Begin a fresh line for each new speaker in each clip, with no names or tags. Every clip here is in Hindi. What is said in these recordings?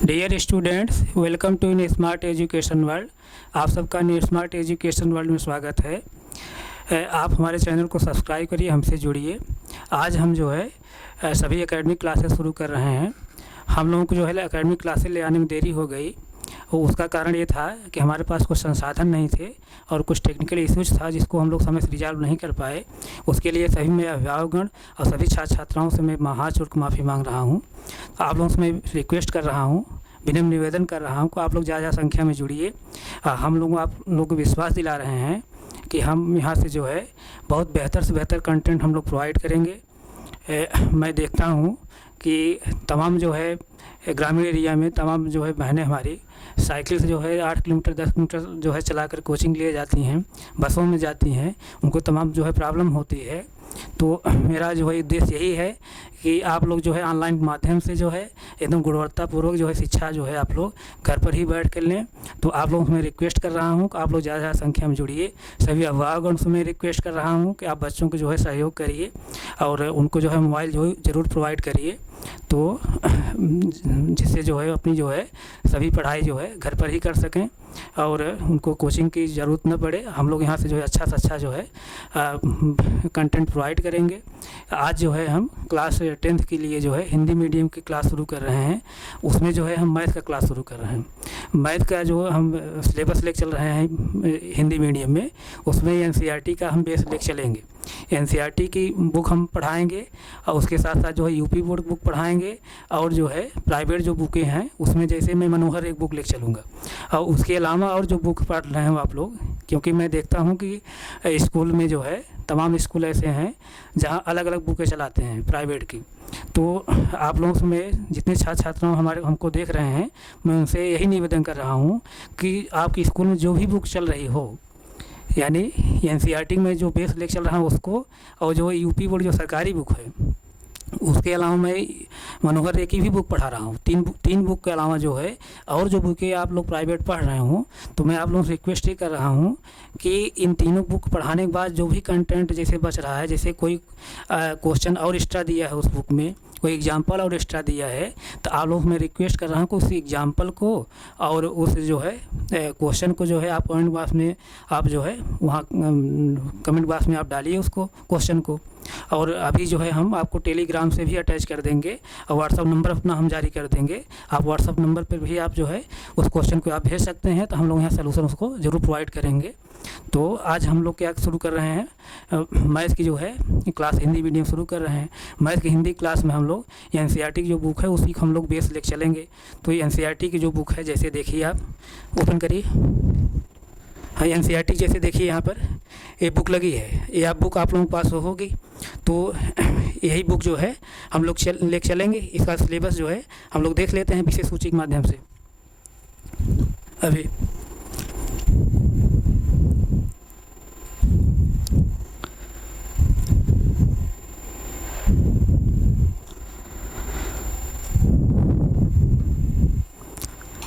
Dear students, welcome to in smart education world. आप सबका इन स्मार्ट एजुकेशन वर्ल्ड में स्वागत है। आप हमारे चैनल को सब्सक्राइब करिए, हमसे जुड़िए। आज हम जो है सभी एकेडमिक क्लासेस शुरू कर रहे हैं। हम लोगों को जो है एकेडमिक क्लासेस ले आने में देरी हो गई, और उसका कारण ये था कि हमारे पास कुछ संसाधन नहीं थे और कुछ टेक्निकल इश्यूज था जिसको हम लोग समय से रिजॉल्व नहीं कर पाए। उसके लिए सभी मैं अभिभावकगण और सभी छात्र छात्राओं से मैं हाथ जोड़ कर माफ़ी मांग रहा हूँ। आप लोगों से मैं रिक्वेस्ट कर रहा हूँ, विनम्र निवेदन कर रहा हूँ कि आप लोग ज़्यादा संख्या में जुड़िए। हम लोग आप लोगों को विश्वास दिला रहे हैं कि हम यहाँ से जो है बहुत बेहतर से बेहतर कंटेंट हम लोग प्रोवाइड करेंगे। मैं देखता हूँ कि तमाम जो है ग्रामीण एरिया में तमाम जो है बहनें हमारी साइकिल से जो है 8 किलोमीटर 10 किलोमीटर जो है चलाकर कोचिंग लिए जाती हैं, बसों में जाती हैं, उनको तमाम जो है प्रॉब्लम होती है। तो मेरा जो है उद्देश्य यही है कि आप लोग जो है ऑनलाइन माध्यम से जो है एकदम गुणवत्तापूर्वक जो है शिक्षा जो है आप लोग घर पर ही बैठ कर लें। तो आप लोगों से मैं रिक्वेस्ट कर रहा हूँ कि आप लोग ज़्यादा संख्या में जुड़िए। सभी अभिभावकों से मैं रिक्वेस्ट कर रहा हूँ कि आप बच्चों को जो है सहयोग करिए और उनको जो है मोबाइल जो ज़रूर प्रोवाइड करिए, तो जिससे जो है अपनी जो है सभी पढ़ाई जो है घर पर ही कर सकें और उनको कोचिंग की ज़रूरत न पड़े। हम लोग यहाँ से जो है अच्छा से अच्छा जो है कंटेंट प्रोवाइड करेंगे। आज जो है हम क्लास 10th के लिए जो है हिंदी मीडियम की क्लास शुरू कर रहे हैं। उसमें जो है हम मैथ का क्लास शुरू कर रहे हैं। मैथ का जो हम सिलेबस लेकर चल रहे हैं हिंदी मीडियम में, उसमें एनसीईआरटी का हम बेस लेकर चलेंगे। एनसीईआरटी की बुक हम पढ़ाएंगे और उसके साथ साथ जो है यूपी बोर्ड बुक पढ़ाएंगे और जो है प्राइवेट जो बुकें हैं उसमें जैसे मैं मनोहर एक बुक लेकर चलूँगा। और उसके अलावा और जो बुक पढ़ रहे हो आप लोग, क्योंकि मैं देखता हूँ कि स्कूल में जो है तमाम स्कूल ऐसे हैं जहाँ अलग अलग बुकें चलाते हैं प्राइवेट की। तो आप लोगों में जितने छात्र छात्राओं हमारे हमको देख रहे हैं, मैं उनसे यही निवेदन कर रहा हूँ कि आपकी स्कूल में जो भी बुक चल रही हो, यानी एनसीईआरटी में जो बेस लेकर चल रहा है उसको, और जो यूपी बोर्ड जो सरकारी बुक है उसके अलावा मैं मनोहर एक ही भी बुक पढ़ा रहा हूँ। तीन बुक के अलावा जो है और जो बुकें आप लोग प्राइवेट पढ़ रहे हो, तो मैं आप लोगों से रिक्वेस्ट ही कर रहा हूँ कि इन तीनों बुक पढ़ाने के बाद जो भी कंटेंट जैसे बच रहा है, जैसे कोई क्वेश्चन और एक्स्ट्रा दिया है उस बुक में, कोई एग्जाम्पल और एक्स्ट्रा दिया है, तो आप लोग मैं रिक्वेस्ट कर रहा हूँ कि उस एग्जाम्पल को और उस जो है क्वेश्चन को जो है आप कमेंट बॉक्स में आप जो है वहाँ कमेंट बॉक्स में आप डालिए उसको क्वेश्चन को। और अभी जो है हम आपको टेलीग्राम से भी अटैच कर देंगे और व्हाट्सअप नंबर अपना हम जारी कर देंगे। आप व्हाट्सअप नंबर पर भी आप जो है उस क्वेश्चन को आप भेज सकते हैं, तो हम लोग यहाँ सलूशन उसको ज़रूर प्रोवाइड करेंगे। तो आज हम लोग क्या शुरू कर रहे हैं, मैथ की जो है क्लास हिंदी मीडियम शुरू कर रहे हैं। मैथ की हिंदी क्लास में हम लोग एनसीईआरटी की जो बुक है उसी को हम लोग बेस लेकर चलेंगे। तो ये एनसीईआरटी की जो बुक है, जैसे देखिए आप ओपन करिए, हाँ एनसीईआरटी जैसे देखिए यहाँ पर ये बुक लगी है, ये आप बुक आप लोगों के पास होगी। तो यही बुक जो है हम लोग लेकर चलेंगे। इसका सिलेबस जो है हम लोग देख लेते हैं विशेष सूची के माध्यम से। अभी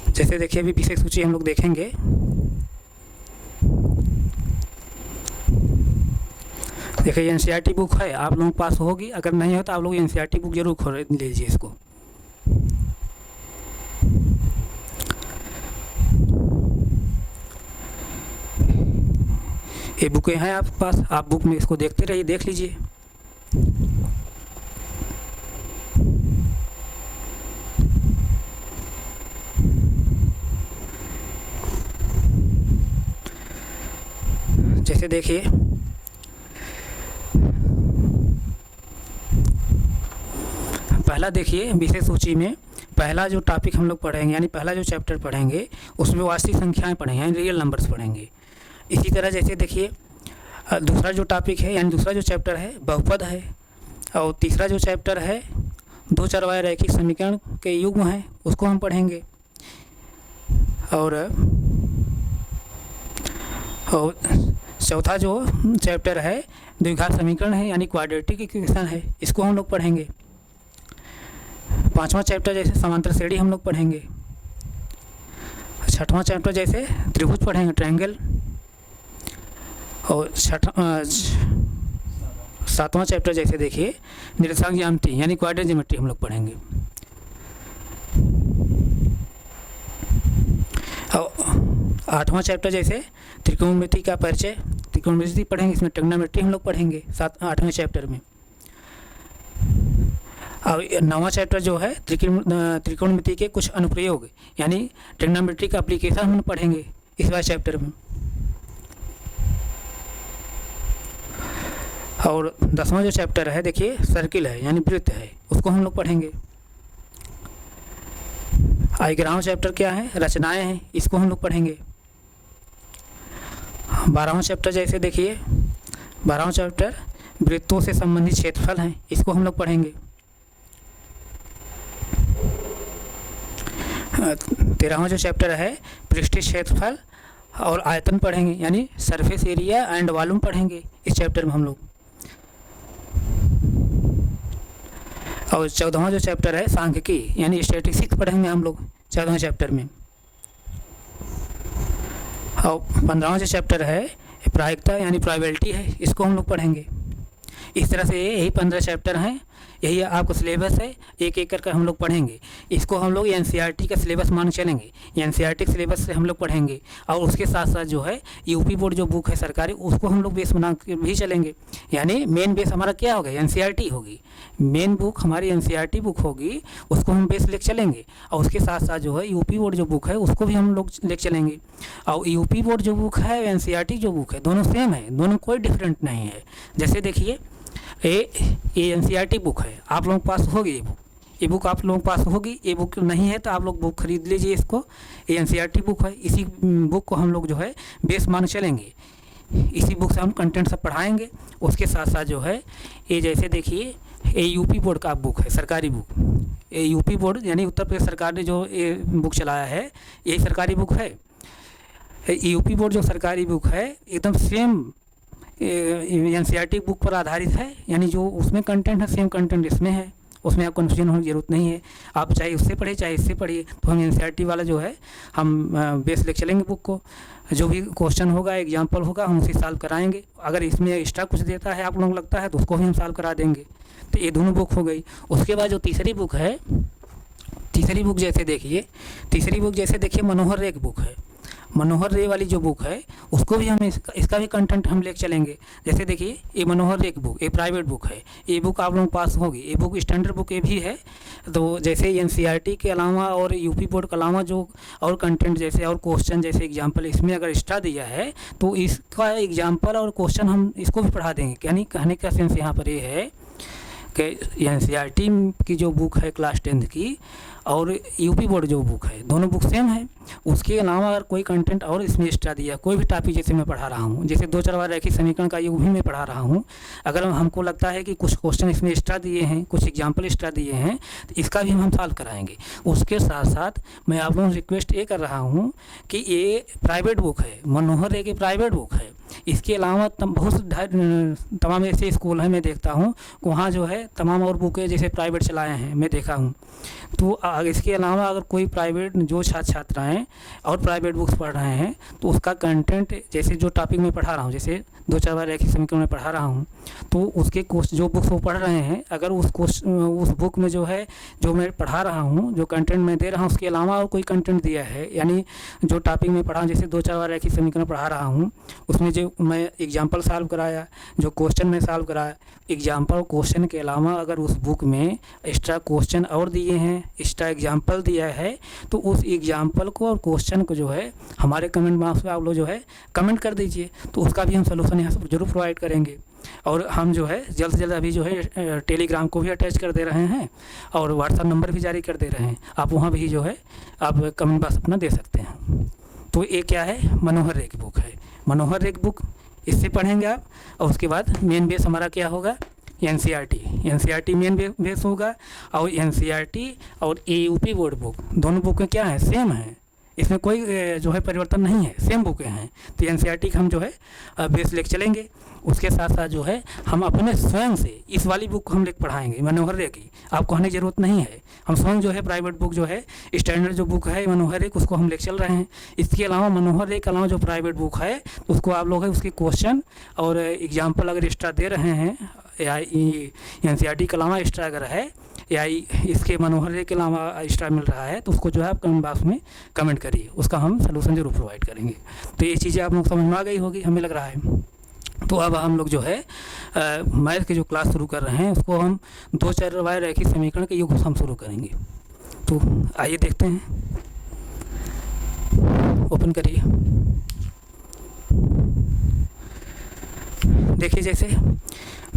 जैसे देखिए अभी विशेष सूची हम लोग देखेंगे। देखिए एनसीईआरटी बुक है, आप लोगों के पास होगी, अगर नहीं हो तो आप लोग एनसीईआरटी बुक जरूर खरीद लीजिए इसको। ये बुकें हैं आपके पास, आप बुक में इसको देखते रहिए, देख लीजिए। जैसे देखिए पहला देखिए विशेष सूची में पहला जो टॉपिक हम लोग पढ़ेंगे, यानी पहला जो चैप्टर पढ़ेंगे उसमें वास्तविक संख्याएं पढ़ेंगे, यानी रियल नंबर्स पढ़ेंगे। इसी तरह जैसे देखिए दूसरा जो टॉपिक है, यानी दूसरा जो चैप्टर है बहुपद है, और तीसरा जो चैप्टर है दो चरवाए रैखिक समीकरण के युग्म है, उसको हम पढ़ेंगे। और चौथा जो चैप्टर है द्विघात समीकरण है, यानी क्वाड्रेटिक इक्वेशन है, इसको हम लोग पढ़ेंगे। पांचवा चैप्टर जैसे समांतर श्रेणी हम लोग पढ़ेंगे। छठवां चैप्टर जैसे त्रिभुज पढ़ेंगे, ट्रायंगल। और सातवां चैप्टर जैसे देखिए निर्देशांक ज्यामिति यानी क्वाड्रेटिक ज्योमेट्री हम लोग पढ़ेंगे। और 8वां चैप्टर जैसे त्रिकोणमिति का परिचय, त्रिकोणमिति पढ़ेंगे, इसमें ट्रिग्नोमेट्री हम लोग पढ़ेंगे 8वें चैप्टर में। और 9वां चैप्टर जो है त्रिकोणमिति के कुछ अनुप्रयोग यानी ट्रिग्नोमेट्री का एप्लीकेशन हम पढ़ेंगे इस वाले चैप्टर में। और 10वां जो चैप्टर है देखिए सर्किल है यानी वृत्त है, उसको हम लोग पढ़ेंगे। 11वां चैप्टर क्या है, रचनाएं हैं, इसको हम लोग पढ़ेंगे। 12वां चैप्टर जैसे देखिए 12वां चैप्टर वृत्तों से संबंधित क्षेत्रफल हैं, इसको हम लोग पढ़ेंगे। 13वां जो चैप्टर है पृष्ठीय क्षेत्रफल और आयतन पढ़ेंगे यानी सरफेस एरिया एंड वॉल्यूम पढ़ेंगे इस चैप्टर में हम लोग। और 14वां जो चैप्टर है सांख्यिकी यानी स्टैटिस्टिक्स पढ़ेंगे हम लोग 14वें चैप्टर में। और 15वां जो चैप्टर है प्रायिकता यानी प्रोबेबिलिटी है, इसको हम लोग पढ़ेंगे। इस तरह से यही 15 चैप्टर हैं, यही आपको सिलेबस है, एक एक करके हम लोग पढ़ेंगे। इसको हम लोग एनसीईआरटी का सिलेबस मान चलेंगे, एनसीईआरटी के सिलेबस से हम लोग पढ़ेंगे। और उसके साथ साथ जो है यूपी बोर्ड जो बुक है सरकारी, उसको हम लोग बेस बना के भी चलेंगे। यानी मेन बेस हमारा क्या होगा, एनसीईआरटी होगी, मेन बुक हमारी एनसीईआरटी बुक होगी, उसको हम बेस लेके चलेंगे। और उसके साथ साथ जो है यूपी बोर्ड जो बुक है उसको भी हम लोग लेके चलेंगे। और यूपी बोर्ड जो बुक है एनसीईआरटी जो बुक है दोनों सेम है, दोनों कोई डिफरेंट नहीं है। जैसे देखिए ये एनसीईआरटी बुक है, आप लोगों के पास होगी ये बुक आप लोगों के पास होगी। ये बुक नहीं है तो आप लोग बुक खरीद लीजिए इसको, ये एनसीईआरटी बुक है। इसी बुक को हम लोग जो है बेस मान चलेंगे, इसी बुक से हम कंटेंट सब पढ़ाएंगे। उसके साथ साथ जो है ये जैसे देखिए ये यूपी बोर्ड का बुक है, सरकारी बुक। ये यूपी बोर्ड यानी उत्तर प्रदेश सरकार ने जो ये बुक चलाया है यही सरकारी बुक है। यूपी बोर्ड जो सरकारी बुक है एकदम सेम एनसीईआरटी बुक पर आधारित है, यानी जो उसमें कंटेंट है सेम कंटेंट इसमें है, उसमें आप कन्फ्यूजन होने की जरूरत नहीं है। आप चाहे उससे पढ़िए चाहे इससे पढ़िए, तो हम एनसीईआरटी वाला जो है हम बेस लेके चलेंगे बुक को। जो भी क्वेश्चन होगा एग्जाम्पल होगा हम उसी सॉल्व कराएंगे। अगर इसमें एक्स्ट्रा कुछ देता है आप लोगों को लगता है तो उसको भी हम सॉल्व करा देंगे। तो ये दोनों बुक हो गई। उसके बाद जो तीसरी बुक है, तीसरी बुक जैसे देखिए, तीसरी बुक जैसे देखिए मनोहर रे एक बुक है, मनोहर रे वाली जो बुक है उसको भी हम इसका भी कंटेंट हम लेके चलेंगे। जैसे देखिए ये मनोहर रे एक बुक, ये प्राइवेट बुक है, ये बुक आप लोगों के पास होगी, ये बुक स्टैंडर्ड बुक ये भी है। तो जैसे एनसीईआरटी के अलावा और यूपी बोर्ड के अलावा जो और कंटेंट जैसे और क्वेश्चन जैसे एग्जाम्पल इसमें अगर एक्स्ट्रा दिया है तो इसका एग्जाम्पल और क्वेश्चन हम इसको भी पढ़ा देंगे। यानी कहने का सेंस यहाँ पर ये है कि एनसीईआरटी की जो बुक है क्लास 10th की और यूपी बोर्ड जो बुक है दोनों बुक सेम है। उसके अलावा अगर कोई कंटेंट और इसमें एक्स्ट्रा दिया, कोई भी टॉपिक जैसे मैं पढ़ा रहा हूँ, जैसे दो चरवार रैखिक समीकरण का ये भी मैं पढ़ा रहा हूँ, अगर हमको लगता है कि कुछ क्वेश्चन इसमें एक्स्ट्रा दिए हैं, कुछ एग्जाम्पल एक्स्ट्रा दिए हैं, तो इसका भी हम सॉल्व कराएंगे। उसके साथ साथ मैं आप लोगों से रिक्वेस्ट ये कर रहा हूँ कि ये प्राइवेट बुक है, मनोहर रे की प्राइवेट बुक है। इसके अलावा बहुत तमाम ऐसे स्कूल हैं मैं देखता हूँ, वहाँ जो है तमाम और बुकें जैसे प्राइवेट चलाए हैं मैं देखा हूँ। तो इसके अलावा अगर कोई प्राइवेट जो छात्र छात्राएँ और प्राइवेट बुक्स पढ़ रहे हैं तो उसका कंटेंट जैसे जो टॉपिक मैं पढ़ा रहा हूँ, जैसे दो चार बार रैखिक समीकरण में पढ़ा रहा हूँ, तो उसके कोर्स जो बुक्स वो पढ़ रहे हैं अगर उस बुक में जो है जो मैं पढ़ा रहा हूँ, जो कंटेंट मैं दे रहा हूँ उसके अलावा और कोई कंटेंट दिया है, यानी जो टॉपिक में पढ़ा जैसे दो चार बार रैखिक समीकरण पढ़ा रहा हूँ उसमें जो मैं एग्जाम्पल सॉल्व कराया, जो क्वेश्चन में सॉल्व कराया, एग्जाम्पल क्वेश्चन के अलावा अगर उस बुक में एक्स्ट्रा क्वेश्चन और दिए हैं, एक्स्ट्रा एग्जाम्पल दिया है, तो उस एग्जाम्पल को और क्वेश्चन को जो है हमारे कमेंट बॉक्स में आप लोग जो है कमेंट कर दीजिए, तो उसका भी हम सलूशन यहाँ से जरूर प्रोवाइड करेंगे। और हम जो है जल्द से जल्द अभी जो है टेलीग्राम को भी अटैच कर दे रहे हैं और व्हाट्सअप नंबर भी जारी कर दे रहे हैं, आप वहाँ भी जो है आप कमेंट बॉक्स अपना दे सकते हैं। तो ये क्या है, मनोहर रे की बुक है, मनोहर रे की बुक इससे पढ़ेंगे आप। और उसके बाद मेन बेस हमारा क्या होगा, एनसीईआरटी मेन बेस होगा। और एनसीईआरटी और यूपी बोर्ड बुक दोनों बुकें क्या हैं, सेम हैं, इसमें कोई जो है परिवर्तन नहीं है, सेम बुकें हैं। तो एनसीईआरटी का हम जो है बेस लेके चलेंगे। उसके साथ साथ जो है हम अपने स्वयं से इस वाली बुक को हम लेके पढ़ाएंगे मनोहर रे की, आपको कहने की ज़रूरत नहीं है। हम स्वयं जो है प्राइवेट बुक जो है स्टैंडर्ड जो बुक है मनोहर रे उसको हम लेके चल रहे हैं। इसके अलावा मनोहर रे के अलावा जो प्राइवेट बुक है उसको आप लोग है उसके क्वेश्चन और एग्जाम्पल अगर एक्स्ट्रा दे रहे हैं या एनसीईआरटी के अलावा एक्स्ट्रा अगर है या इसके मनोहर के अलावा एक्स्ट्रा मिल रहा है, तो उसको जो है आप कमेंट बॉक्स में कमेंट करिए, उसका हम सलूशन ज़रूर प्रोवाइड करेंगे। तो ये चीज़ें आप लोग समझ में आ गई होगी हमें लग रहा है। तो अब हम लोग जो है मैथ की जो क्लास शुरू कर रहे हैं उसको हम 2 चरवाए रैखिक समीकरण के युग हम शुरू करेंगे। तो आइए देखते हैं, ओपन करिए। देखिए जैसे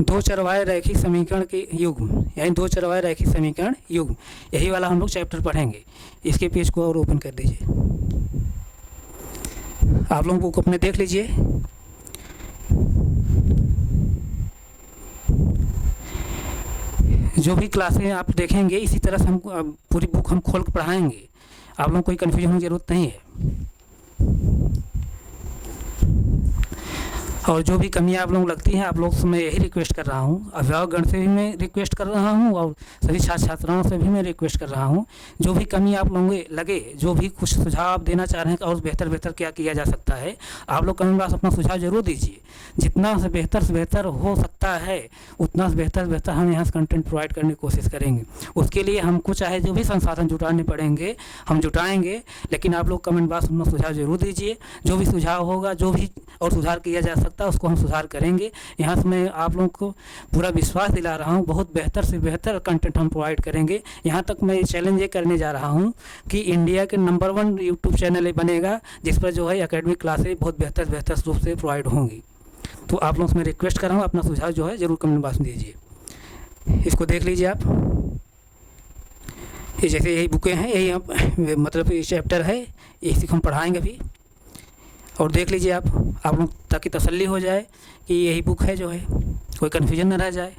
2 चरवाए रैखिक समीकरण के युग्म, यानी 2 चरवाए रैखिक समीकरण युग्म, यही वाला हम लोग चैप्टर पढ़ेंगे। इसके पेज को और ओपन कर दीजिए, आप लोग बुक अपने देख लीजिए। जो भी क्लासें आप देखेंगे इसी तरह से हम पूरी बुक हम खोल कर पढ़ाएंगे, आप लोग कोई कन्फ्यूजन होने की ज़रूरत नहीं है। और जो भी कमियां आप लोगों को लगती हैं, आप लोग से मैं यही रिक्वेस्ट कर रहा हूं, अभिभावकगण से भी मैं रिक्वेस्ट कर रहा हूं और सभी छात्र छात्राओं से भी मैं रिक्वेस्ट कर रहा हूं, जो भी कमी आप लोगों को लगे, जो भी कुछ सुझाव आप देना चाह रहे हैं और बेहतर क्या किया जा सकता है, आप लोग कमेंट बॉक्स अपना सुझाव जरूर दीजिए। जितना से बेहतर हो सकता है उतना से बेहतर हम यहाँ से कंटेंट प्रोवाइड करने की कोशिश करेंगे। उसके लिए हमको चाहे जो भी संसाधन जुटाने पड़ेंगे हम जुटाएंगे, लेकिन आप लोग कमेंट बॉक्स में सुझाव जरूर दीजिए। जो भी सुझाव होगा, जो भी और सुधार किया जा सकता है उसको हम सुधार करेंगे। यहाँ से मैं आप लोगों को पूरा विश्वास दिला रहा हूँ, बहुत बेहतर से बेहतर कंटेंट हम प्रोवाइड करेंगे। यहाँ तक मैं चैलेंज ये करने जा रहा हूँ कि इंडिया के नंबर 1 यूट्यूब चैनल ये बनेगा जिस पर जो है एकेडमिक क्लासेस बहुत बेहतर रूप से प्रोवाइड होंगी। तो आप लोगों से मैं रिक्वेस्ट कर रहा हूँ, अपना सुझाव जो है ज़रूर कमेंट बॉक्स में दीजिए। इसको देख लीजिए आप, ये जैसे यही बुकें हैं, यही मतलब ये चैप्टर है, इसी को हम पढ़ाएंगे अभी। और देख लीजिए आप लोग, ताकि तसल्ली हो जाए कि यही बुक है जो है, कोई कन्फ्यूजन न रह जाए।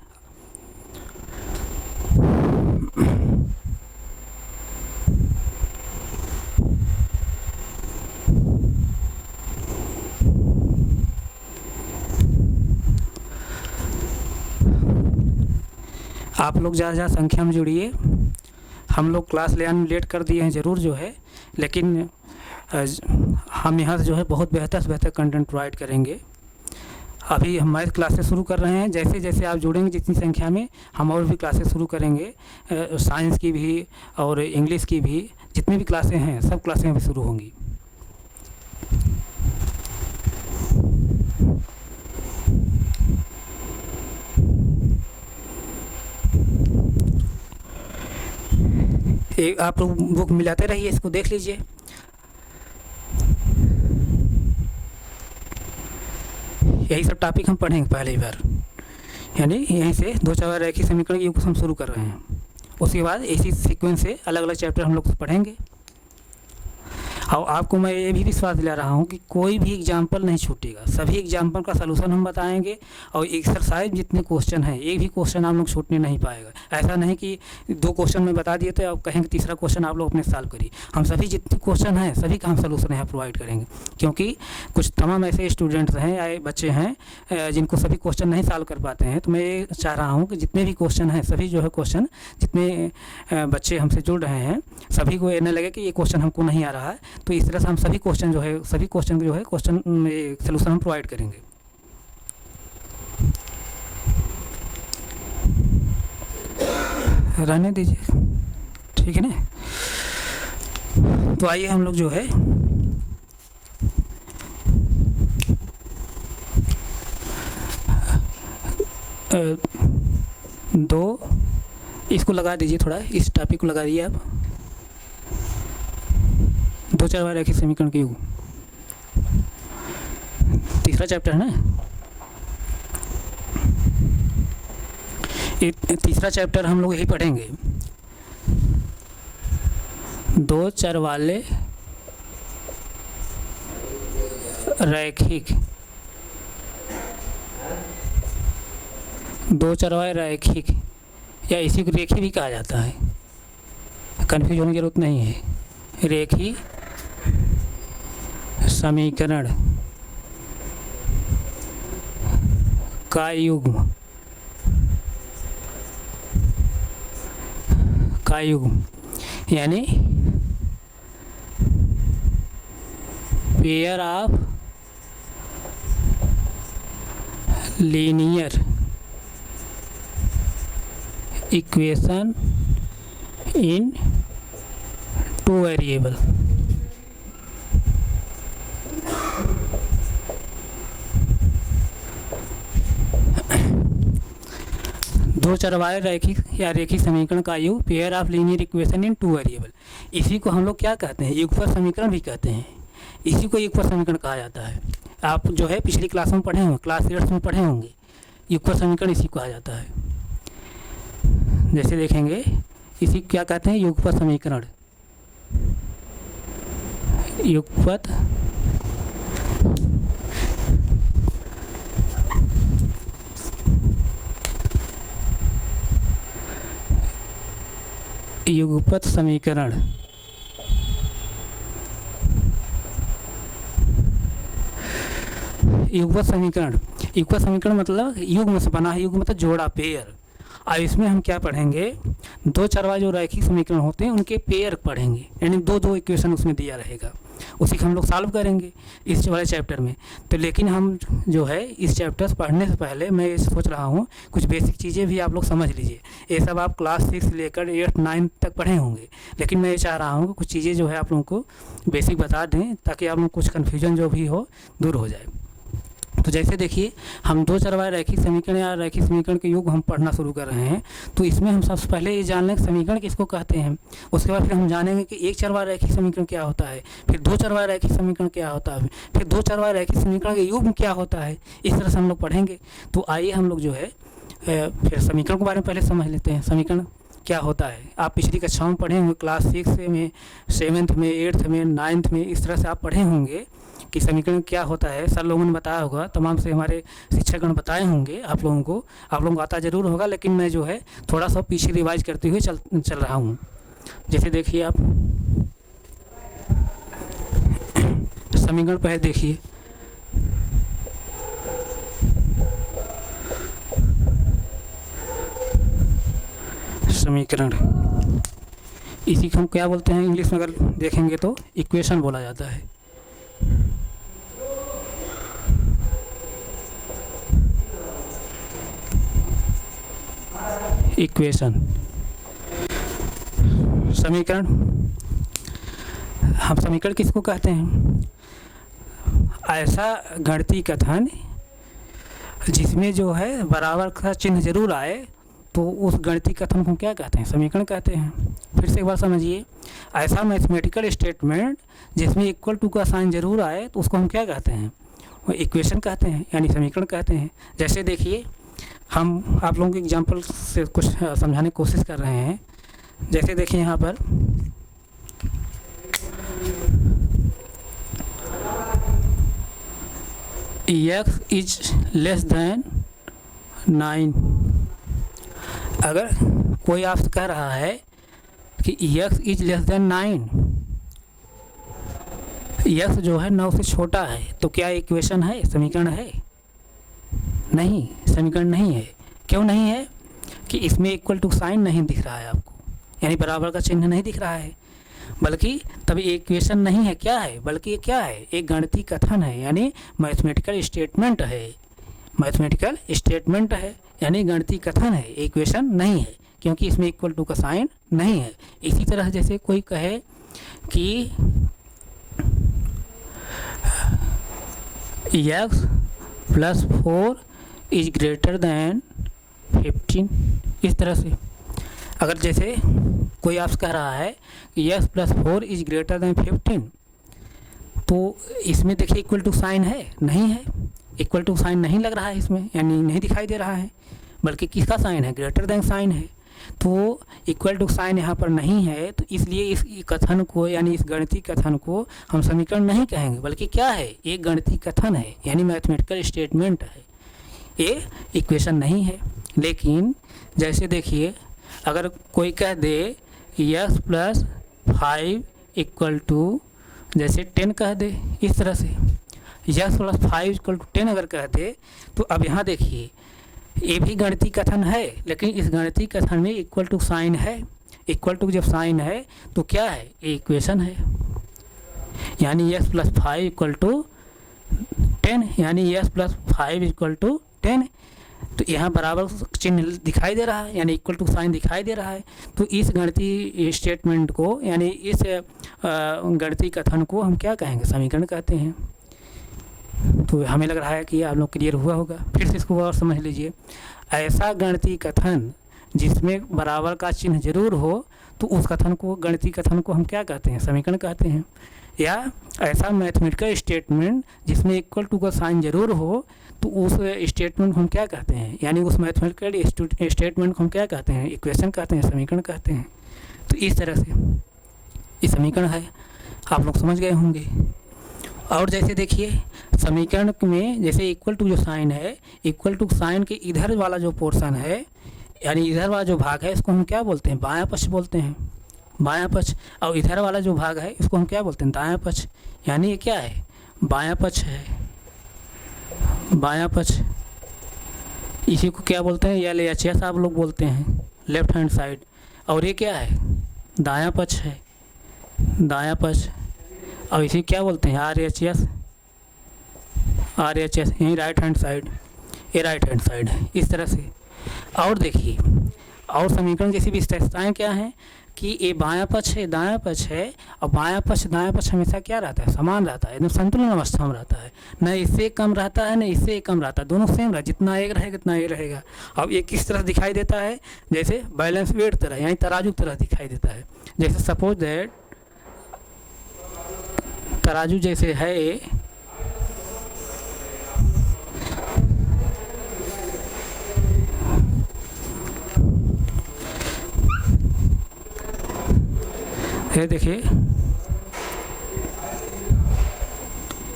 आप लोग ज़्यादा संख्या में जुड़िए। हम लोग क्लास लेट कर दिए हैं ज़रूर जो है, लेकिन हम यहाँ से जो है बहुत बेहतर से बेहतर कंटेंट प्रोवाइड करेंगे। अभी हमारी क्लासेस शुरू कर रहे हैं, जैसे जैसे आप जुड़ेंगे जितनी संख्या में हम और भी क्लासेस शुरू करेंगे, साइंस की भी और इंग्लिश की भी, जितनी भी क्लासें हैं सब क्लासें अभी शुरू होंगी। आप लोग बुक मिलाते रहिए, इसको देख लीजिए। यही सब टॉपिक हम पढ़ेंगे पहली बार, यानी यहीं से 2 चरवाए रैखिक समीकरण के युग हम शुरू कर रहे हैं। उसके बाद इसी सीक्वेंस से अलग अलग चैप्टर हम लोग पढ़ेंगे। और आपको मैं ये भी विश्वास दिला रहा हूँ कि कोई भी एग्जाम्पल नहीं छूटेगा, सभी एग्जाम्पल का सलूशन हम बताएंगे। और एक्सरसाइज जितने क्वेश्चन हैं, एक भी क्वेश्चन आप लोग छूटने नहीं पाएगा। ऐसा नहीं कि 2 क्वेश्चन में बता दिए तो आप कहेंगे तीसरा क्वेश्चन आप लोग अपने सॉल्व करिए। हम सभी जितने क्वेश्चन हैं सभी का हम सलूशन यहाँ प्रोवाइड करेंगे, क्योंकि कुछ तमाम ऐसे स्टूडेंट्स हैं या बच्चे हैं जिनको सभी क्वेश्चन नहीं सॉल्व कर पाते हैं। तो मैं ये चाह रहा हूँ कि जितने भी क्वेश्चन हैं सभी जो है क्वेश्चन, जितने बच्चे हमसे जुड़ रहे हैं सभी को ये न लगे कि ये क्वेश्चन हमको नहीं आ रहा है। तो इस तरह से हम सभी क्वेश्चन जो है क्वेश्चन में सलूशन हम प्रोवाइड करेंगे। रहने दीजिए, ठीक है ना। तो आइए हम लोग जो है इसको लगा दीजिए, थोड़ा इस टॉपिक को लगा दीजिए आप। 2 चरवाए रैखिक समीकरण के युग, तीसरा चैप्टर है ना। तीसरा चैप्टर हम लोग यही पढ़ेंगे, 2 चरवाले रैखिक, 2 चरवाए रैखिक, या इसी को रेखी भी कहा जाता है, कन्फ्यूज होने की जरूरत नहीं है। रेखी समीकरण का युग्म, यानी pair of linear equation in two variable. दो चरवाहे रैखिक या रेखिक समीकरण का योग, pair of linear equation in two variable. इसी को हम लोग क्या कहते हैं, युगपत समीकरण भी कहते हैं। इसी को युगपत समीकरण कहा जाता है। आप जो है पिछली क्लास में पढ़े होंगे, क्लास 8 में पढ़े होंगे। युगपत समीकरण इसी को कहा जाता है। जैसे देखेंगे इसी को क्या कहते हैं, युगपत समीकरण। युगपत युगपत समीकरण। युगपत समीकरण, युगपत समीकरण मतलब युग्म से बना है। युग्म मतलब जोड़ा, पेयर। और इसमें हम क्या पढ़ेंगे, दो चरवाहे जो रैखिक समीकरण होते हैं उनके पेयर पढ़ेंगे, यानी दो दो इक्वेशन उसमें दिया रहेगा, उसी को हम लोग सॉल्व करेंगे इस वाले चैप्टर में। तो लेकिन हम जो है इस चैप्टर पढ़ने से पहले मैं ये सोच रहा हूँ कुछ बेसिक चीज़ें भी आप लोग समझ लीजिए। ये सब आप क्लास 6 से लेकर 8 9 तक पढ़े होंगे, लेकिन मैं ये चाह रहा हूँ कि कुछ चीज़ें जो है आप लोगों को बेसिक बता दें, ताकि आप लोग कुछ कन्फ्यूजन जो भी हो दूर हो जाए। तो जैसे देखिए, हम दो चरवाहे रैखिक समीकरण या रैखिक समीकरण के योग हम पढ़ना शुरू कर रहे हैं। तो इसमें हम सबसे पहले ये जान लें कि समीकरण किसको कहते हैं। उसके बाद फिर हम जानेंगे कि एक चरवाहा रैखिक समीकरण क्या होता है, फिर दो चरवाहा रैखिक समीकरण क्या होता है, फिर दो चरवाहा रैखिक समीकरण के युग्म क्या होता है। इस तरह से हम लोग पढ़ेंगे। तो आइए हम लोग जो है फिर समीकरण के बारे में पहले समझ लेते हैं। समीकरण क्या होता है आप पिछली कक्षाओं में पढ़े होंगे, क्लास 6 में, 7th में, 8th में, 9th में, इस तरह से आप पढ़े होंगे कि समीकरण क्या होता है। सर लोगों ने बताया होगा, तमाम से हमारे शिक्षकगण बताए होंगे आप लोगों को। आप लोगों को आता ज़रूर होगा, लेकिन मैं जो है थोड़ा सा पीछे रिवाइज करते हुए चल रहा हूँ। जैसे देखिए आप समीकरण पहले देखिए। समीकरण इसी को हम क्या बोलते हैं इंग्लिश में, अगर देखेंगे तो इक्वेशन बोला जाता है। इक्वेशन, समीकरण। हम समीकरण किसको कहते हैं, ऐसा गणितीय कथन जिसमें जो है बराबर का चिन्ह जरूर आए, तो उस गणितीय कथन को क्या कहते हैं, समीकरण कहते हैं। फिर से एक बार समझिए, ऐसा मैथमेटिकल स्टेटमेंट जिसमें इक्वल टू का साइन जरूर आए, तो उसको हम क्या कहते हैं, वो इक्वेशन कहते हैं, यानी समीकरण कहते हैं। जैसे देखिए, हम आप लोगों को एग्जाम्पल से कुछ समझाने की कोशिश कर रहे हैं। जैसे देखिए यहाँ पर x इज लेस देन 9। अगर कोई आपसे कह रहा है कि x is less than 9, x जो है 9 से छोटा है, तो क्या इक्वेशन है, समीकरण है? नहीं, समीकरण नहीं है। क्यों नहीं है? कि इसमें इक्वल टू साइन नहीं दिख रहा है आपको, यानी बराबर का चिन्ह नहीं दिख रहा है, बल्कि तभी इक्वेशन नहीं है। क्या है, बल्कि ये क्या है, एक गणितीय कथन है, यानी मैथमेटिकल स्टेटमेंट है। मैथमेटिकल स्टेटमेंट है यानी गणितीय कथन है, इक्वेशन नहीं है, क्योंकि इसमें इक्वल टू का साइन नहीं है। इसी तरह जैसे कोई कहे कि x + 4 इज ग्रेटर दैन 15, इस तरह से अगर जैसे कोई आपसे कह रहा है कि x + 4 इज ग्रेटर दैन 15, तो इसमें देखिए इक्वल टू साइन है, नहीं है, इक्वल टू साइन नहीं लग रहा है इसमें, यानी नहीं दिखाई दे रहा है, बल्कि किसका साइन है, ग्रेटर दैन साइन है। तो इक्वल टू साइन यहाँ पर नहीं है, तो इसलिए इस कथन को, यानी इस गणितीय कथन को हम समीकरण नहीं कहेंगे, बल्कि क्या है, एक गणितीय कथन है, यानी मैथमेटिकल स्टेटमेंट है, ये इक्वेशन नहीं है। लेकिन जैसे देखिए, अगर कोई कह दे x + 5 = जैसे 10 कह दे, इस तरह से x + 5 = 10 अगर कह दे, तो अब यहाँ देखिए ये भी गणितीय कथन है, लेकिन इस गणितीय कथन में इक्वल टू साइन है। इक्वल टू जब साइन है तो क्या है, ये इक्वेशन है, यानी x + 5 = 10, यानी x + 5 = 10। तो यहाँ बराबर चिन्ह दिखाई दे रहा है, यानी इक्वल टू साइन दिखाई दे रहा है। तो इस गणितीय स्टेटमेंट को, यानी इस गणितीय कथन को हम क्या कहेंगे, समीकरण कहते हैं। तो हमें लग रहा है कि आप लोग क्लियर हुआ होगा। फिर से इसको और समझ लीजिए। ऐसा गणितीय कथन जिसमें बराबर का चिन्ह जरूर हो, तो उस कथन को, गणितीय कथन को हम क्या कहते हैं, समीकरण कहते हैं। या ऐसा मैथमेटिकल स्टेटमेंट जिसमें इक्वल टू का साइन जरूर हो, तो उस स्टेटमेंट को हम क्या कहते हैं, यानी उस मैथमेटिकल स्टेटमेंट को हम क्या कहते हैं, इक्वेशन कहते हैं, समीकरण कहते हैं। तो इस तरह से ये समीकरण है, आप लोग समझ गए होंगे। और जैसे देखिए समीकरण में जैसे इक्वल टू जो साइन है, इक्वल टू साइन के इधर वाला जो पोर्शन है, यानी इधर वाला जो भाग है, इसको हम क्या बोलते हैं, बायां पक्ष बोलते हैं, बायां पक्ष। और इधर वाला जो भाग है इसको हम क्या बोलते हैं, दायां पक्ष। यानी ये क्या है, बायां पक्ष है, बायां पक्ष। इसी को क्या बोलते हैं, LHS आप लोग बोलते हैं, लेफ्ट हैंड साइड। और ये क्या है, दायां पक्ष है, दायां पक्ष। और इसी क्या बोलते हैं, RHS, यही राइट हैंड साइड, ये राइट हैंड साइड है, इस तरह से। और देखिए, और समीकरण जैसी विशेषताएं क्या हैं कि ये बायां पक्ष है, दायां पक्ष है, और बायां पक्ष दायां पक्ष हमेशा क्या रहता है, समान रहता है, एकदम संतुलन अवस्था में रहता है, न इससे कम रहता है न इससे कम रहता है, दोनों सेम रहा, जितना एक रहेगा उतना एक रहेगा। अब ये किस तरह दिखाई देता है, जैसे बैलेंस वेट तरह, यानी तराजू तरह दिखाई देता है। जैसे सपोज दैट तराजू जैसे है, ये देखिए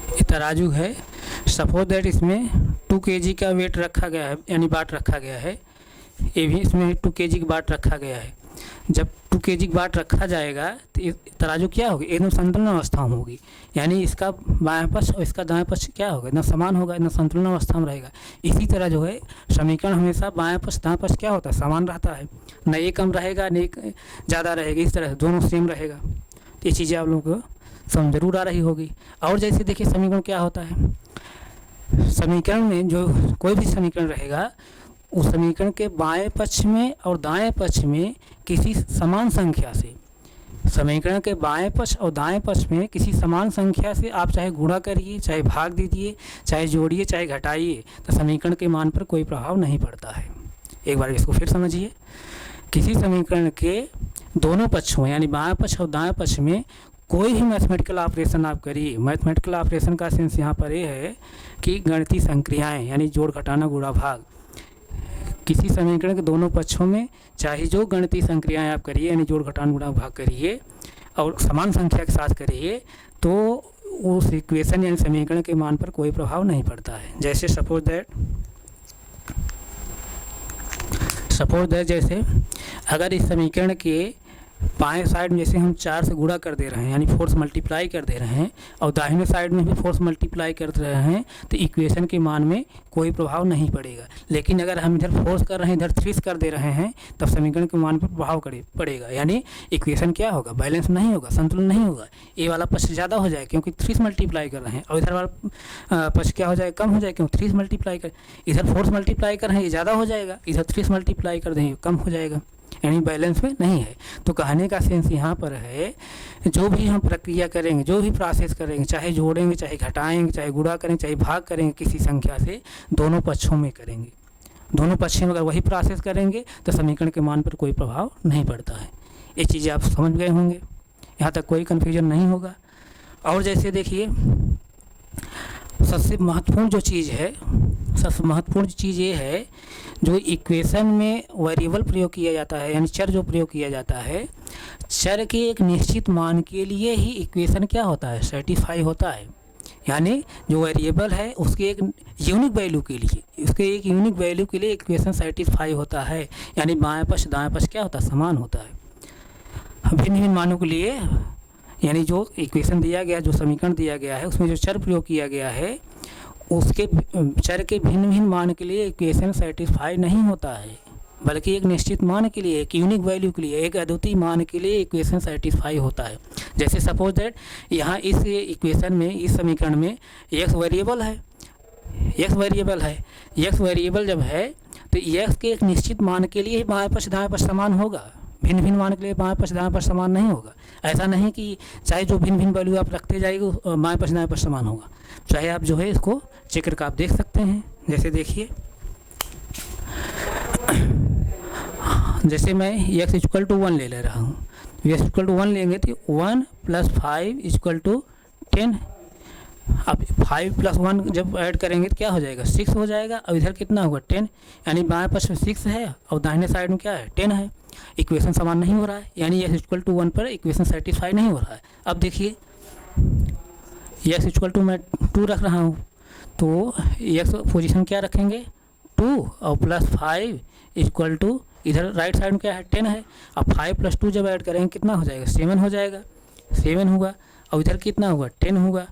ये तराजू है। सपोज दैट इसमें 2 kg का वेट रखा गया है, यानी बाट रखा गया है। ये भी इसमें 2 kg का बाट रखा गया है। जब 2 kg का बाट रखा जाएगा तो तराजू क्या होगी, एकदम संतुलन अवस्था में होगी, यानी इसका बायां पक्ष और इसका दायां पक्ष क्या होगा, एकदम समान होगा, एकदम संतुलन अवस्था में रहेगा। इसी तरह जो है समीकरण हमेशा बायां पक्ष दायां पक्ष क्या होता है, समान रहता है, न एक कम रहेगा न एक ज़्यादा रहेगा, इस तरह दोनों सेम रहेगा। तो ये चीज़ें आप लोगों को समझ जरूर आ रही होगी। और जैसे देखिए समीकरण क्या होता है, समीकरण में जो कोई भी समीकरण रहेगा, उस समीकरण के बाएं पक्ष में और दाएं पक्ष में किसी समान संख्या से, समीकरण के बाएं पक्ष और दाएं पक्ष में किसी समान संख्या से आप चाहे गुणा करिए, चाहे भाग दीजिए, चाहे जोड़िए, चाहे घटाइए, तो समीकरण के मान पर कोई प्रभाव नहीं पड़ता है। एक बार इसको फिर समझिए। किसी समीकरण के दोनों पक्षों, यानी बाएं पक्ष और दाएं पक्ष में कोई भी मैथमेटिकल ऑपरेशन आप करिए। मैथमेटिकल ऑपरेशन का सेंस यहाँ पर ये है कि गणितीय संक्रियाएँ, यानी जोड़ घटाना गुणा भाग, किसी समीकरण के दोनों पक्षों में चाहे जो गणितीय संक्रियाएं आप करिए, यानी जोड़ घटान गुणा भाग करिए और समान संख्या के साथ करिए, तो उस इक्वेशन यानी समीकरण के मान पर कोई प्रभाव नहीं पड़ता है। जैसे सपोज दैट जैसे अगर इस समीकरण के बाएं साइड में जैसे हम 4 से गुणा कर दे रहे हैं, यानी फोर्स मल्टीप्लाई कर दे रहे हैं, और दाहिने साइड में भी फोर्स मल्टीप्लाई कर रहे हैं, तो इक्वेशन के मान में कोई प्रभाव नहीं पड़ेगा। लेकिन अगर हम इधर फोर्स कर रहे हैं, इधर 3 कर दे रहे हैं, तब समीकरण के मान पर प्रभाव पड़ेगा, यानी इक्वेशन क्या होगा, बैलेंस नहीं होगा, संतुलन नहीं होगा। ये वाला पक्ष ज़्यादा हो जाए क्योंकि 3 मल्टीप्लाई कर रहे हैं, और इधर वाला पक्ष क्या हो जाए, कम हो जाए क्योंकि 3 मल्टीप्लाई कर, इधर फोर्स मल्टीप्लाई कर रहे हैं, ये ज़्यादा हो जाएगा, इधर 3 मल्टीप्लाई कर देंगे कम हो जाएगा, यानी बैलेंस में नहीं है। तो कहने का सेंस यहाँ पर है, जो भी हम प्रक्रिया करेंगे, जो भी प्रोसेस करेंगे, चाहे जोड़ेंगे, चाहे घटाएंगे, चाहे गुणा करेंगे, चाहे भाग करेंगे, किसी संख्या से दोनों पक्षों में करेंगे, दोनों पक्षों में अगर वही प्रोसेस करेंगे तो समीकरण के मान पर कोई प्रभाव नहीं पड़ता है। ये चीज़ें आप समझ गए होंगे, यहाँ तक कोई कन्फ्यूजन नहीं होगा। और जैसे देखिए सबसे महत्वपूर्ण जो चीज़ है, सबसे महत्वपूर्ण चीज़ ये है, जो इक्वेशन में वेरिएबल प्रयोग किया जाता है, यानी चर जो प्रयोग किया जाता है, चर के एक निश्चित मान के लिए ही इक्वेशन क्या होता है, सेटिस्फाई होता है। यानी जो वेरिएबल है उसके एक यूनिक वैल्यू के लिए, उसके एक यूनिक वैल्यू के लिए इक्वेशन सेटिस्फाई होता है, यानी बाएं पक्ष दाएं पक्ष क्या होता है, समान होता है। भिन्न भिन्न मानों के लिए, यानी जो इक्वेशन दिया गया, जो समीकरण दिया गया है, उसमें जो चर प्रयोग किया गया है, उसके चर के भिन्न भिन्न मान के लिए इक्वेशन सेटिस्फाई नहीं होता है, बल्कि एक निश्चित मान के लिए, एक यूनिक वैल्यू के लिए, एक अद्वितीय मान के लिए इक्वेशन सेटिस्फाई होता है। जैसे सपोज दैट यहाँ इस इक्वेशन में, इस समीकरण में x वेरिएबल है, x वेरिएबल जब है तो यक्स के एक निश्चित मान के लिए ही बाएं पक्ष दाएं पक्ष समान होगा, भिन्न भिन्न मान के लिए बाएं पक्ष दाएं पक्ष समान नहीं होगा। ऐसा नहीं कि चाहे जो भिन्न भिन्न वैल्यू आप रखते जाइए बाएं पक्ष दाएं पक्ष समान होगा। चाहे आप जो है इसको चेक करके आप देख सकते हैं। जैसे देखिए, जैसे मैं x इक्वल टू 1 ले रहा हूँ, x इक्वल टू 1 लेंगे तो 1 + 5 इक्वल टू 10। अब 5 + 1 जब ऐड करेंगे तो क्या हो जाएगा, 6 हो जाएगा। और इधर कितना होगा, 10, यानी बाएं पक्ष में 6 है और दाहिने साइड में क्या है, 10 है। इक्वेशन समान नहीं हो रहा है, यानी x इक्वल टू 1 पर इक्वेशन सेटिस्फाई नहीं हो रहा है। अब देखिए, x इक्वल टू मैं 2 रख रहा हूँ, तो x पोजीशन क्या रखेंगे, 2 और +5 इक्वल टू इधर राइट साइड में क्या है, 10 है। अब 5 + 2 जब ऐड करेंगे कितना हो जाएगा, 7 हो जाएगा, 7 होगा। और इधर कितना होगा, 10 होगा,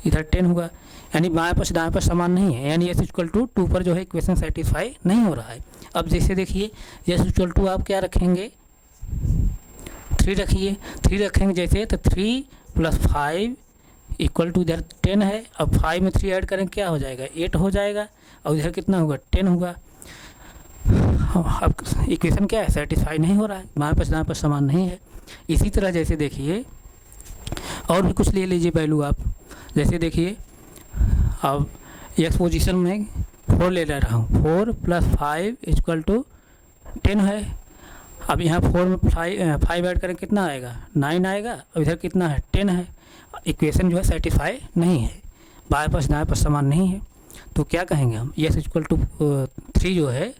इधर 10 होगा। यानी बाएं पक्ष दाएं पक्ष समान नहीं है, यानी x इक्वल टू 2 पर जो है इक्वेशन सेटिस्फाई नहीं हो रहा है। अब जैसे देखिए, x इक्वल टू आप क्या रखेंगे, 3 रखिए। 3 रखेंगे जैसे, तो 3 + 5 इक्वल टू इधर 10 है। अब 5 में 3 ऐड करेंगे क्या हो जाएगा, 8 हो जाएगा। और इधर कितना होगा, 10 होगा। अब इक्वेशन क्या है, सेटिस्फाई नहीं हो रहा है, बाएं पक्ष दाएं पक्ष समान नहीं है। इसी तरह जैसे देखिए, और भी कुछ ले लीजिए वैल्यू आप। जैसे देखिए, अब x पोजीशन में 4 ले रहा हूँ, 4 + 5 इक्वल टू 10 है। अब यहाँ 4 में 5 ऐड करें कितना आएगा, 9 आएगा। और इधर कितना है, 10 है। इक्वेशन जो है सेटिस्फाई नहीं है, बाएं पक्ष दाएं पक्ष समान नहीं है। तो क्या कहेंगे हम, x इक्वल टू 3 जो है,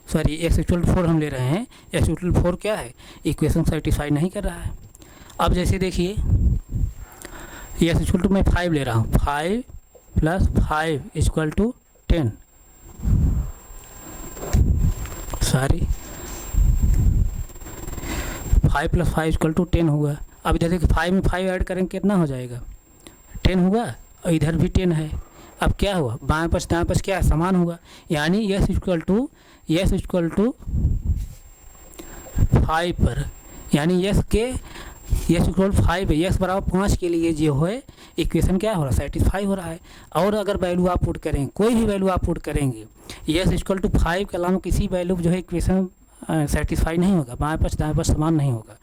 सॉरी x इक्वल टू 4 हम ले रहे हैं, x इक्वल टू 4 क्या है, इक्वेशन सेटिस्फाई नहीं कर रहा है। अब जैसे देखिए, x इक्वल टू मैं 5 ले रहा हूँ, 5 + 5 equal to 10, sorry 5 + 5 equal to 10 होगा। अब इधर देखिए, 5 में 5 ऐड करेंगे कितना हो जाएगा, 10 होगा। और इधर भी 10 है। अब क्या हुआ, बाएं पक्ष दाएं पक्ष क्या है, समान होगा। यानी x इक्वल टू 5 पर, यानी x इक्वल 5 है, x बराबर 5 के लिए जो है इक्वेशन क्या हो रहा है, सेटिस्फाई हो रहा है। और अगर वैल्यू आप पुट करेंगे, कोई भी वैल्यू आप पुट करेंगे, x इक्वल टू 5 के अलावा किसी वैल्यू जो है इक्वेशन सेटिस्फाई नहीं होगा, बाएं पक्ष दाएं पक्ष समान नहीं होगा।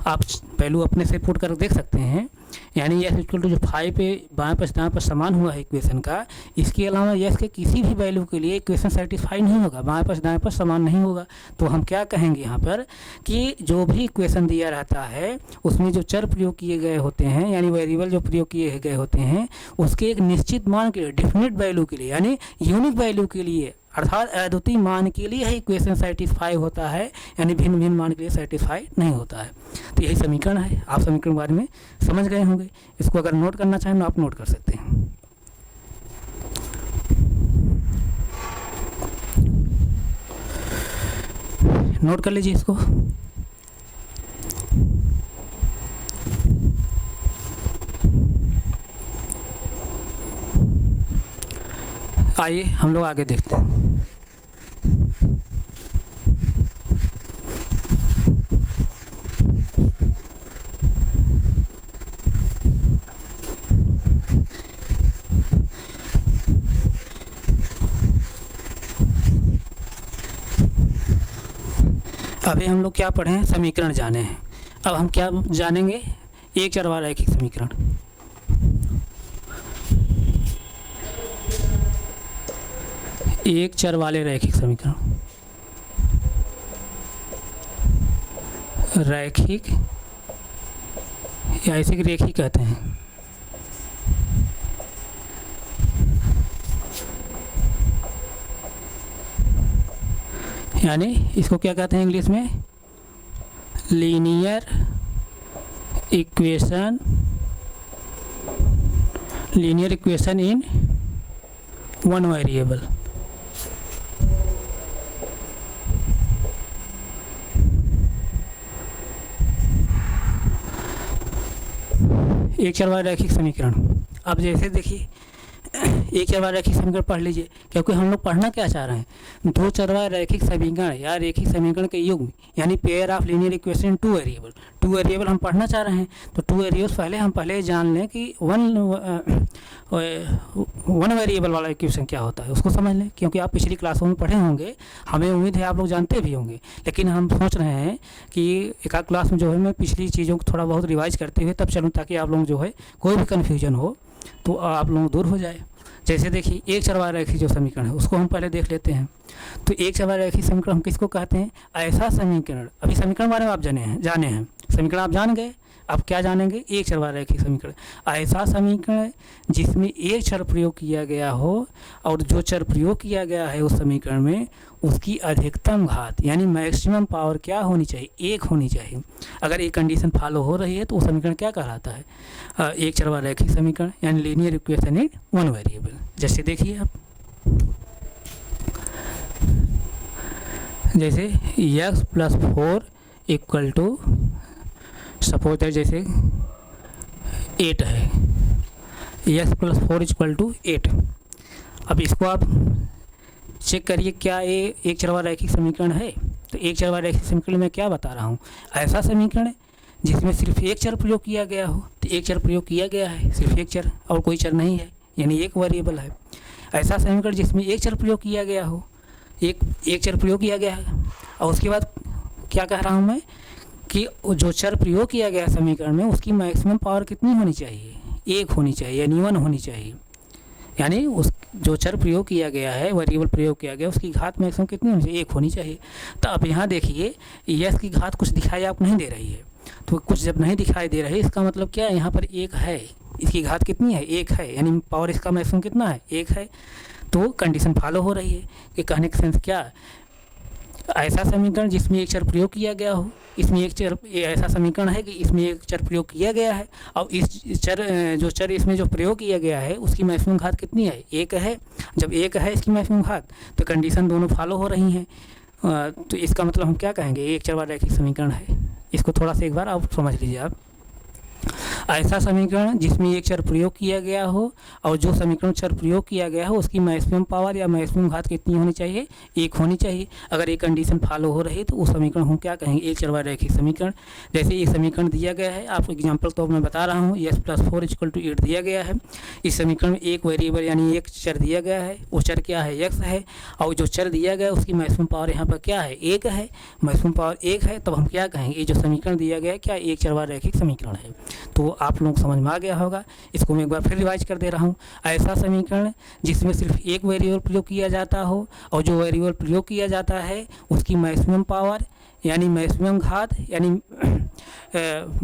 आप वैल्यू अपने से पुट कर देख सकते हैं। यानी x इक्वल टू जो 5 पे बाएं पक्ष दाएं पक्ष समान हुआ है इक्वेशन का, इसके अलावा x के किसी भी वैल्यू के लिए इक्वेशन सेटिस्फाई नहीं होगा, बाएं पक्ष दाएं पक्ष समान नहीं होगा। तो हम क्या कहेंगे यहाँ पर कि जो भी इक्वेशन दिया रहता है उसमें जो चर प्रयोग किए गए होते हैं, यानी वेरिएबल जो प्रयोग किए गए होते हैं, उसके एक निश्चित मान के लिए, डेफिनेट वैल्यू के लिए, यानी यूनिक वैल्यू के लिए, अर्थात अद्वितीय मान के लिए है इक्वेशन सेटिस्फाई होता है, यानी भिन्न भिन्न मान के लिए सेटिस्फाई नहीं होता है। तो यही समीकरण है। आप समीकरण के बारे में समझ गए होंगे। इसको अगर नोट करना चाहें तो आप नोट कर सकते हैं। नोट कर लीजिए इसको। आइए हम लोग आगे देखते हैं। अभी हम लोग क्या पढ़े हैं, समीकरण जाने हैं। अब हम क्या जानेंगे, एक चर वाला रैखिक समीकरण। एक चर वाले रैखिक समीकरण, रैखिक या इसे रेखिक कहते हैं। यानी इसको क्या कहते हैं इंग्लिश में, linear equation in one variable. एक चर वाला रैखिक समीकरण। अब जैसे देखिए, एक चरवाहा रैखिक समीकरण पढ़ लीजिए, क्योंकि हम लोग पढ़ना क्या चाह रहे हैं, दो चरवाहा रैखिक समीकरण या रैखिक समीकरण के युग्म यानी pair of linear equation two variable हम पढ़ना चाह रहे हैं। तो टू वेरिएबल्स पहले जान लें कि वन वेरिएबल वाला इक्वेशन क्या होता है, उसको समझ लें, क्योंकि आप पिछली क्लासों में पढ़े होंगे, हमें उम्मीद है आप लोग जानते भी होंगे, लेकिन हम सोच रहे हैं कि एक आध क्लास में जो है मैं पिछली चीज़ों को थोड़ा बहुत रिवाइज करते हुए तब चलूँ, ताकि आप लोग जो है कोई भी कन्फ्यूजन हो तो आप लोग दूर हो जाए। जैसे देखिए, एक चरवाहा रैखिक जो समीकरण है उसको हम पहले देख लेते हैं। तो एक चरवाहा रैखिक समीकरण हम किसको कहते हैं, ऐसा समीकरण, अभी समीकरण बारे में आप जाने हैं समीकरण आप जान गए, अब क्या जानेंगे, एक चरवाहा रैखिक समीकरण, ऐसा समीकरण जिसमें एक चर प्रयोग किया गया हो और जो चर प्रयोग किया गया है उस समीकरण में उसकी अधिकतम घात यानी मैक्सिमम पावर क्या होनी चाहिए, एक होनी चाहिए। अगर ये कंडीशन फॉलो हो रही है तो वो समीकरण क्या कहलाता है, एक चरवाहा रैखिक समीकरण यानी linear equation in one variable. जैसे देखिए आप, जैसे x + 4 = सपोज दैट जैसे 8 है, x + 4 = 8। अब इसको आप चेक करिए, क्या ये एक चरवाहा रैखिक समीकरण है। तो एक चरवाहा रैखिक समीकरण में क्या बता रहा हूँ, ऐसा समीकरण जिसमें सिर्फ एक चर प्रयोग किया गया हो। तो एक चर प्रयोग किया गया है, सिर्फ एक चर और कोई चर नहीं है, यानी एक वेरिएबल है। ऐसा समीकरण जिसमें एक चर प्रयोग किया गया हो, एक चर प्रयोग किया गया है, और उसके बाद क्या कह रहा हूँ मैं कि जो चर प्रयोग किया गया समीकरण में उसकी मैक्सिमम पावर कितनी होनी चाहिए, एक होनी चाहिए, यानी 1 होनी चाहिए। यानी उस जो चर प्रयोग किया गया है, वेरिएबल प्रयोग किया गया, उसकी घात मैक्सिमम कितनी होनी चाहिए, 1 होनी चाहिए। तो अब यहाँ देखिए, यस की घात कुछ दिखाई आपको नहीं दे रही है, तो कुछ जब नहीं दिखाई दे रही इसका मतलब क्या है, यहाँ पर 1 है, इसकी घात कितनी है, 1 है, यानी पावर इसका मैक्सिमम कितना है, 1 है। तो कंडीशन फॉलो हो रही है कि कहने का सेंस क्या, ऐसा समीकरण जिसमें एक चर प्रयोग किया गया हो, इसमें एक चर, ऐसा समीकरण है कि इसमें एक चर प्रयोग किया गया है और इस चर जो चर इसमें जो प्रयोग किया गया है उसकी मैक्सिमम घात कितनी है, 1 है। जब 1 है इसकी मैक्सिमम घात, तो कंडीशन दोनों फॉलो हो रही हैं। तो इसका मतलब हम क्या कहेंगे, एक चरवाहा रैखिक समीकरण है। इसको थोड़ा सा एक बार आप समझ लीजिए। आप ऐसा समीकरण जिसमें एक चर प्रयोग किया गया हो और जो समीकरण चर प्रयोग किया गया हो उसकी मैक्सिमम पावर या मैक्सिमम घात कितनी होनी चाहिए, 1 होनी चाहिए। अगर ये कंडीशन फॉलो हो रही तो उस समीकरण हम क्या कहेंगे, एक चरवाहा रैखिक समीकरण। जैसे ये समीकरण दिया गया है, आपको एग्जांपल तो मैं बता रहा हूँ, x + 4 = 8 दिया गया है। इस समीकरण में एक वेरिएबल यानी एक चर दिया गया है, वो चर क्या है, x है, और जो चर दिया गया है उसकी मैक्सिमम पावर यहाँ पर क्या है, 1 है, मैक्सिमम पावर 1 है। तब हम क्या कहेंगे, ये जो समीकरण दिया गया है क्या एक चरवाहा रैखिक समीकरण है। तो आप लोग समझ में आ गया होगा। इसको मैं एक बार फिर रिवाइज कर दे रहा हूँ। ऐसा समीकरण जिसमें सिर्फ एक वेरिएबल प्रयोग किया जाता हो और जो वेरिएबल प्रयोग किया जाता है उसकी मैक्सिमम पावर यानी मैक्सिमम घात यानी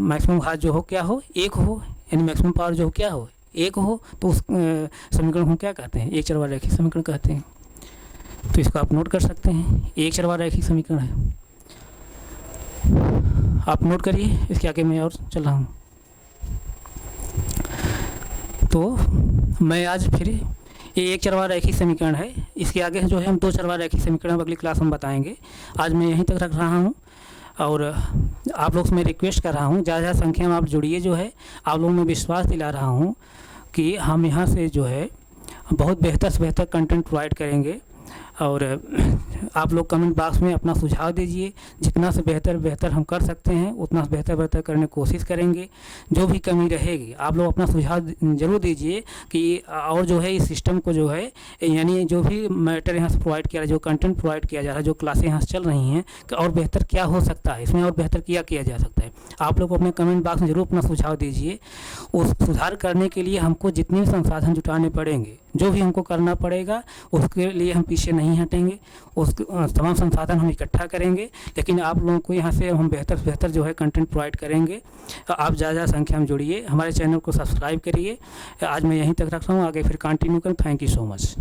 मैक्सिमम घात जो हो क्या हो, 1 हो, यानी मैक्सिमम पावर जो हो क्या हो, 1 हो। तो उस समीकरण को क्या कहते हैं, एक चरवाहा रैखिक समीकरण कहते हैं। तो इसको आप नोट कर सकते हैं, एक चरवाहा रैखिक समीकरण है। आप नोट करिए, इसके आगे मैं और चल रहा हूँ। तो मैं आज फिर ये एक चरवाहा रैखिक समीकरण है, इसके आगे जो है हम दो चरवाहा रैखिक समीकरण अगली क्लास में बताएंगे। आज मैं यहीं तक रख रहा हूँ और आप लोग से मैं रिक्वेस्ट कर रहा हूँ ज़्यादा संख्या में आप जुड़िए। जो है आप लोगों में विश्वास दिला रहा हूँ कि हम यहाँ से जो है बहुत बेहतर से बेहतर कंटेंट प्रोवाइड करेंगे। और आप लोग कमेंट बॉक्स में अपना सुझाव दीजिए, जितना से बेहतर हम कर सकते हैं उतना से बेहतर करने की कोशिश करेंगे। जो भी कमी रहेगी आप लोग अपना सुझाव ज़रूर दीजिए कि और जो है इस सिस्टम को जो है यानी जो भी मैटर यहाँ से प्रोवाइड किया रहा है, जो कंटेंट प्रोवाइड किया जा रहा है, जो क्लासें यहाँ से चल रही हैं कि और बेहतर क्या हो सकता है, इसमें और बेहतर किया जा सकता है। आप लोग अपने कमेंट बॉक्स में ज़रूर अपना सुझाव दीजिए। उस सुधार करने के लिए हमको जितने भी संसाधन जुटाने पड़ेंगे, जो भी हमको करना पड़ेगा उसके लिए हम पीछे नहीं हटेंगे। उस तमाम संसाधन हम इकट्ठा करेंगे, लेकिन आप लोगों को यहाँ से हम बेहतर से बेहतर जो है कंटेंट प्रोवाइड करेंगे। आप ज़्यादा संख्या में जुड़िए, हमारे चैनल को सब्सक्राइब करिए। आज मैं यहीं तक रख रहा हूँ, आगे फिर कंटिन्यू करें। Thank you so much.